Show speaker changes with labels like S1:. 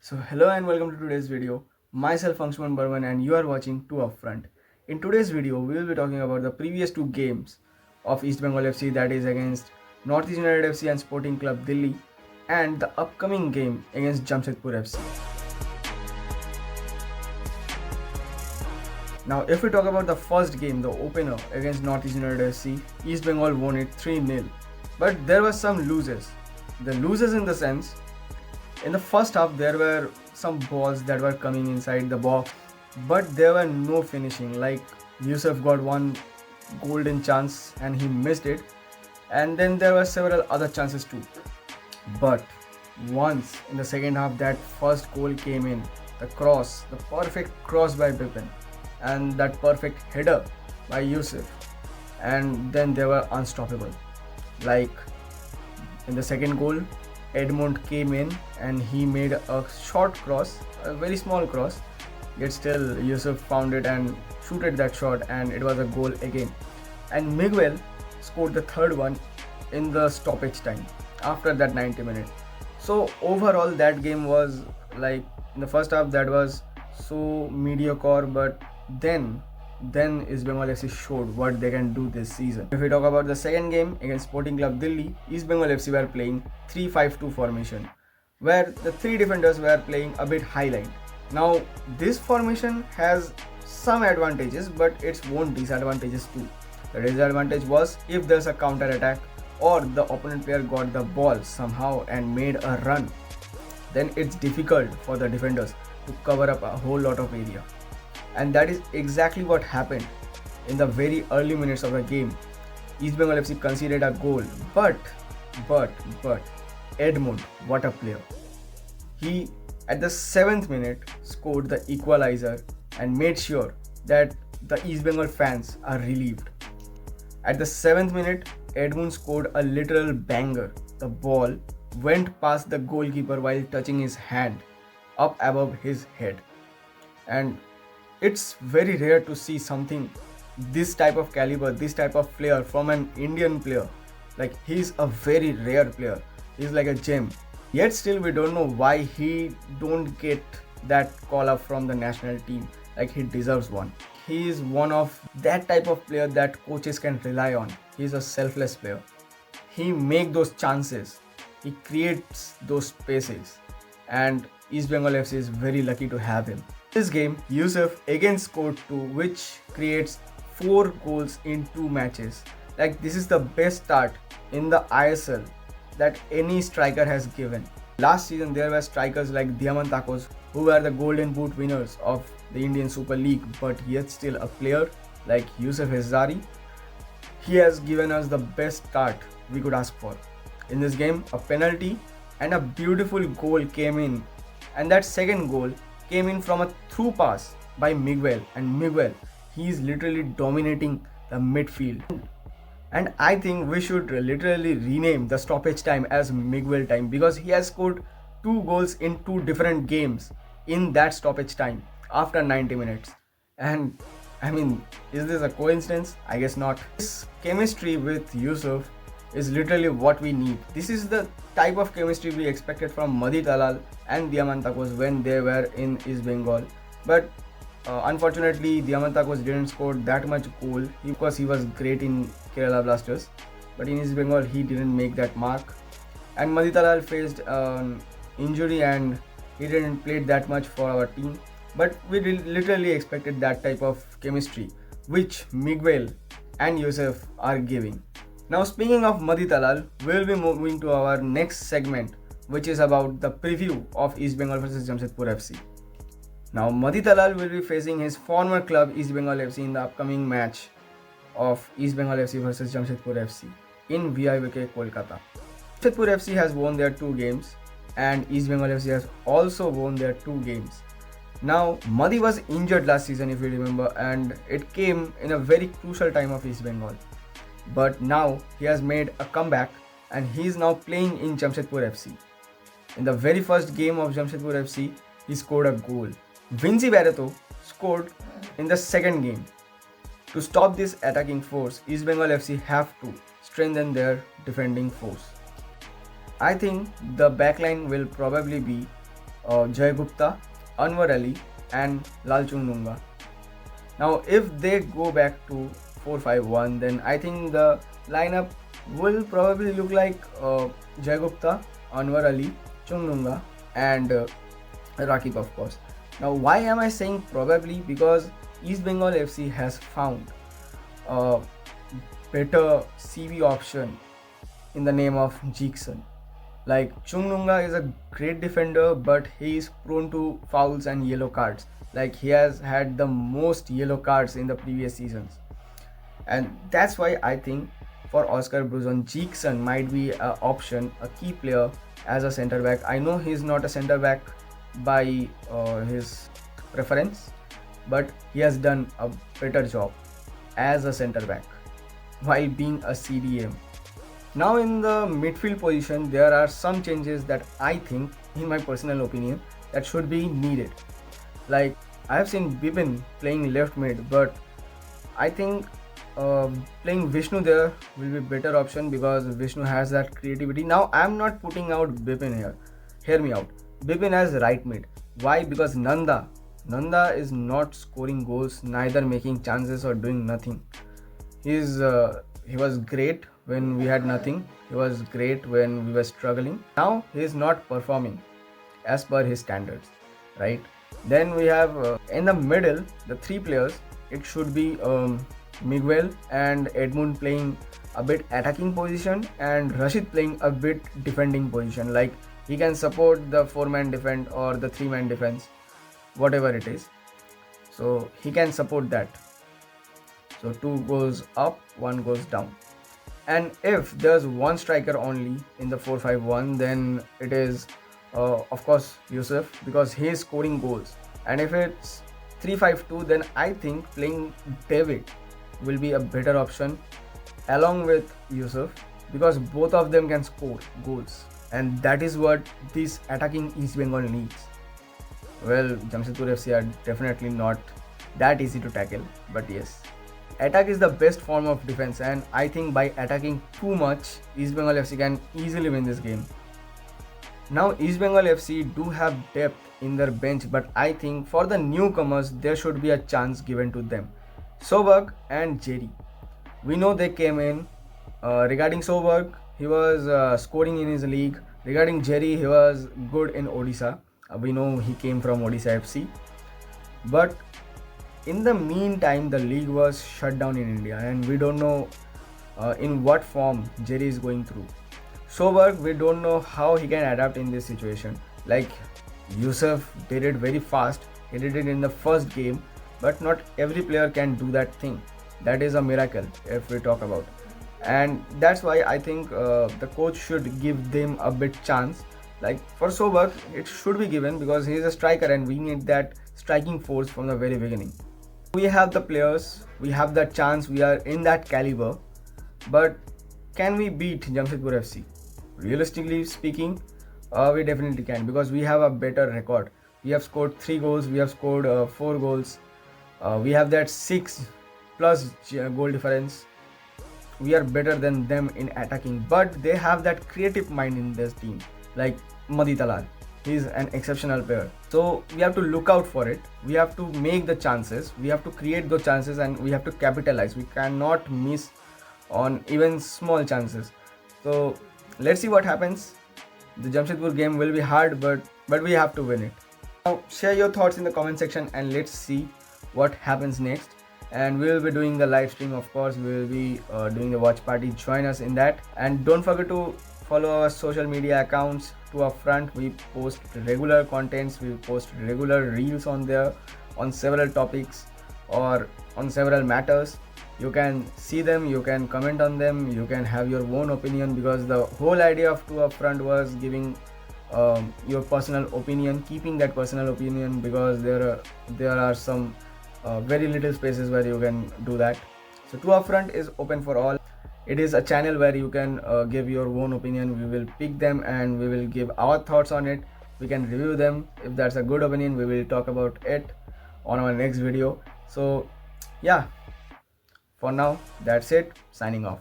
S1: So hello and welcome to today's video. Myself Angshuman Burman and you are watching 2 Upfront. In today's video, we will be talking about the previous two games of East Bengal FC, that is against Northeast United FC and Sporting Club Delhi, and the upcoming game against Jamshedpur FC. Now if we talk about the first game, the opener against Northeast United FC, East Bengal won it 3-0. But there were some losers. The losers in the sense, in the first half there were some balls that were coming inside the box, but there were no finishing. Like Yusuf got one golden chance and he missed it, and then there were several other chances too. But once in the second half that first goal came in, the perfect cross by Bipin, and that perfect header by Yusuf, and then they were unstoppable. Like in the second goal, Edmund came in and he made a short cross, a very small cross, yet still Yusuf found it and shooted that shot, and it was a goal again. And Miguel scored the third one in the stoppage time after that 90 minutes. So overall that game was like, in the first half that was so mediocre, but then East Bengal FC showed what they can do this season. If we talk about the second game against Sporting Club Delhi, East Bengal FC were playing 3-5-2 formation, where the three defenders were playing a bit highline. Now this formation has some advantages, but its own disadvantages too. The disadvantage was if there's a counter attack or the opponent player got the ball somehow and made a run, then it's difficult for the defenders to cover up a whole lot of area. And that is exactly what happened in the very early minutes of the game. East Bengal FC conceded a goal, but Edmund, what a player. He at the 7th minute scored the equalizer and made sure that the East Bengal fans are relieved. At the 7th minute, Edmund scored a literal banger. The ball went past the goalkeeper while touching his hand up above his head. And it's very rare to see something this type of caliber, this type of player from an Indian player. Like, he's a very rare player. He's like a gem. Yet still we don't know why he don't get that call up from the national team. Like, he deserves one. He is one of that type of player that coaches can rely on. He's a selfless player. He makes those chances. He creates those spaces. And East Bengal FC is very lucky to have him. This game, Yusuf again scored 2, which creates 4 goals in 2 matches. Like, this is the best start in the ISL that any striker has given. Last season there were strikers like Diamantakos who were the Golden Boot winners of the Indian Super League, but yet still a player like Yusuf Hazari, he has given us the best start we could ask for. In this game, a penalty and a beautiful goal came in, and that second goal came in from a through pass by Miguel, and Miguel, he is literally dominating the midfield. And I think we should literally rename the stoppage time as Miguel time, because he has scored 2 goals in 2 different games in that stoppage time after 90 minutes. And I mean, is this a coincidence? I guess not. This chemistry with Yusuf is literally what we need. This is the type of chemistry we expected from Madhi Talal and Diamantakos when they were in East Bengal. But unfortunately, Diamantakos didn't score that much goal because he was great in Kerala Blasters. But in East Bengal, he didn't make that mark. And Madhi Talal faced an injury and he didn't play that much for our team. But we literally expected that type of chemistry, which Miguel and Yusuf are giving. Now, speaking of Madhi Talal, we will be moving to our next segment, which is about the preview of East Bengal vs Jamshedpur FC. Now, Madhi Talal will be facing his former club East Bengal FC in the upcoming match of East Bengal FC vs Jamshedpur FC in VIVK Kolkata. Jamshedpur FC has won their 2 games and East Bengal FC has also won their 2 games. Now, Madhi was injured last season, if you remember, and it came in a very crucial time of East Bengal. But now he has made a comeback and he is now playing in Jamshedpur FC. In the very first game of Jamshedpur FC, he scored a goal. Vinci Barreto scored in the second game. To stop this attacking force, East Bengal FC have to strengthen their defending force. I think the backline will probably be Jay Gupta, Anwar Ali and Lalchung Nunga. Now if they go back to 4-5-1, then I think the lineup will probably look like Jay Gupta, Anwar Ali, Chungnunga and Rakib of course. Now why am I saying probably? Because East Bengal FC has found a better CV option in the name of Jackson. Like Chungnunga is a great defender, but he is prone to fouls and yellow cards. Like he has had the most yellow cards in the previous seasons, and that's why I think for Oscar Bruzon, Jackson might be an option, a key player as a centre back. I know he's not a centre back by his preference, but he has done a better job as a centre back while being a CDM. Now in the midfield position, there are some changes that I think, in my personal opinion, that should be needed. Like I have seen Bipin playing left mid, but I think playing Vishnu there will be better option because Vishnu has that creativity. Now I am not putting out Bipin here. Hear me out. Bipin as right mid. Why? Because Nanda is not scoring goals, neither making chances or doing nothing. He was great when we had nothing. He was great when we were struggling. Now he is not performing as per his standards, right? Then we have in the middle, the three players. It should be Miguel and Edmund playing a bit attacking position and Rashid playing a bit defending position. Like he can support the 4-man defense or the 3-man defense, whatever it is. So he can support that. So 2 goes up, 1 goes down. And if there's one striker only in the 4-5-1, then it is of course Yusuf, because he is scoring goals. And if it's 3-5-2, then I think playing David will be a better option along with Yusuf, because both of them can score goals, and that is what this attacking East Bengal needs. Well, Jamshedpur FC are definitely not that easy to tackle, but yes, attack is the best form of defense, and I think by attacking too much, East Bengal FC can easily win this game. Now East Bengal FC do have depth in their bench, but I think for the newcomers there should be a chance given to them. Soberg and Jerry, we know they came in. Regarding Soberg, he was scoring in his league. Regarding Jerry, he was good in Odisha. We know he came from Odisha FC. But in the meantime, the league was shut down in India, and we don't know in what form Jerry is going through. Soberg, we don't know how he can adapt in this situation. Like Yusuf did it very fast. He did it in the first game, but not every player can do that thing. That is a miracle if we talk about. And that's why I think the coach should give them a bit chance. Like for Soberg, it should be given because he is a striker and we need that striking force from the very beginning. We have the players, we have that chance, we are in that caliber. But can we beat Jamshedpur FC? Realistically speaking, we definitely can, because we have a better record. We have scored 3 goals, we have scored 4 goals. We have that 6+ goal difference. We are better than them in attacking, but they have that creative mind in this team. Like Madi Talal, he is an exceptional player. So we have to look out for it. We have to make the chances. We have to create those chances and we have to capitalize. We cannot miss on even small chances. So let's see what happens. The Jamshedpur game will be hard, but we have to win it. Now share your thoughts in the comment section and let's see what happens next. And we will be doing the live stream, of course. We will be doing the watch party. Join us in that, and don't forget to follow our social media accounts. To our front, we post regular contents, we post regular reels on there on several topics or on several matters. You can see them, you can comment on them, you can have your own opinion, because the whole idea of To Our Front was giving your personal opinion, keeping that personal opinion, because there are some very little spaces where you can do that. So To Our Front is open for all. It is a channel where you can give your own opinion. We will pick them and we will give our thoughts on it. We can review them. If that's a good opinion, we will talk about it on our next video. So yeah, for now that's it. Signing off.